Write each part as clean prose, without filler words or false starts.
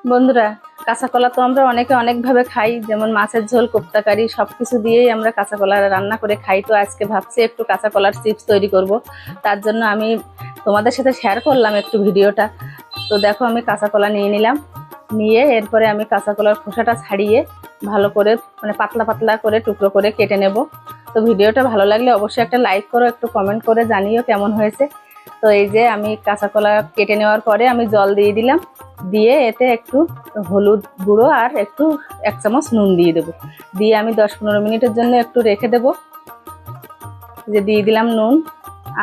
বন্ধুরা, কাঁচা কলা তো আমরা অনেকে অনেকভাবে খাই, যেমন মাছের ঝোল, কোপ্তা কারি সবকিছু দিয়েই আমরা কাঁচা কলা রান্না করে খাই। তো আজকে ভাবছি একটু কাঁচা কলার চিপস তৈরি করব। তার জন্য আমি তোমাদের সাথে শেয়ার করলাম একটু ভিডিওটা। তো দেখো, আমি কাঁচা কলা নিয়ে নিলাম, নিয়ে এরপরে আমি কাঁচা কলার খোসাটা ছাড়িয়ে ভালো করে পাতলা পাতলা করে টুকরো করে কেটে নেব। তো ভিডিওটা ভালো লাগলে অবশ্যই একটা লাইক করো, একটু কমেন্ট করে জানিও কেমন হয়েছে। তো এই যে আমি কাঁচা কলা কেটে নেওয়ার পরে আমি জল দিয়ে দিলাম, দিয়ে এতে একটু হলুদ গুঁড়ো আর একটু 1 চামচ নুন দিয়ে দেবো। দিয়ে আমি 10-15 মিনিটের জন্য একটু রেখে দেবো। যে দিয়ে দিলাম নুন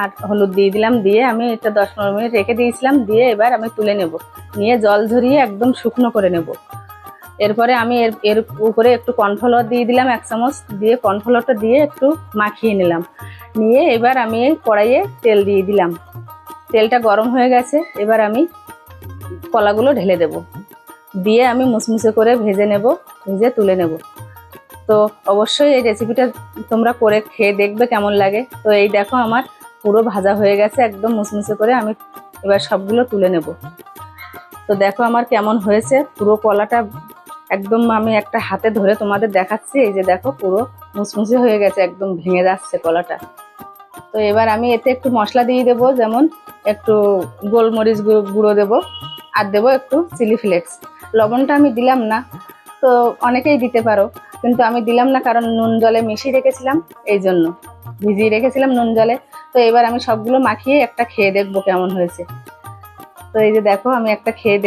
আর হলুদ দিয়ে দিলাম, দিয়ে আমি এটা 10-15 মিনিট রেখে দিয়েছিলাম। দিয়ে এবার আমি তুলে নেব, নিয়ে জল ঝরিয়ে একদম শুকনো করে নেব। এরপরে আমি এর উপরে একটু কর্নফ্লাওয়ার দিয়ে দিলাম 1 চামচ, দিয়ে কর্নফ্লাওয়ারটা দিয়ে একটু মাখিয়ে নিলাম। নিয়ে এবার আমি এই কড়াইয়ে তেল দিয়ে দিলাম, তেলটা গরম হয়ে গেছে। এবার আমি কলাগুলো ঢেলে দেব, দিয়ে আমি মুচমুচে করে ভেজে নেব, ভেজে তুলে নেব। তো অবশ্যই এই রেসিপিটা তোমরা করে খেয়ে দেখবে কেমন লাগে। তো এই দেখো, আমার পুরো ভাজা হয়ে গেছে একদম মুচমুচে করে। আমি এবার সবগুলো তুলে নেব। তো দেখো আমার কেমন হয়েছে, পুরো কলাটা একদম আমি একটা হাতে ধরে তোমাদের দেখাচ্ছি। এই যে দেখো, পুরো মুচমুচে হয়ে গেছে, একদম ভেঙে যাচ্ছে কলাটা। তো এবার আমি এতে একটু মশলা দিয়ে দেবো, যেমন একটু গোলমরিচ গুঁড়ো দেবো, আর দেবো একটু চিলি ফ্লেক্স। লবণটা আমি দিলাম না, তো অনেকেই দিতে পারো, কিন্তু আমি দিলাম না, কারণ নুন জলে মিশিয়ে রেখেছিলাম, এই জন্য ভিজিয়ে রেখেছিলাম নুন জলে। তো এবার আমি সবগুলো মাখিয়ে একটা খেয়ে দেখবো কেমন হয়েছে। তো এই যে দেখো, আমি একটা খেয়ে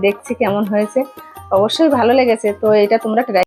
দেখছি কেমন হয়েছে। অবশ্যই ভালো লেগেছে। তো এটা তোমরা ট্রাই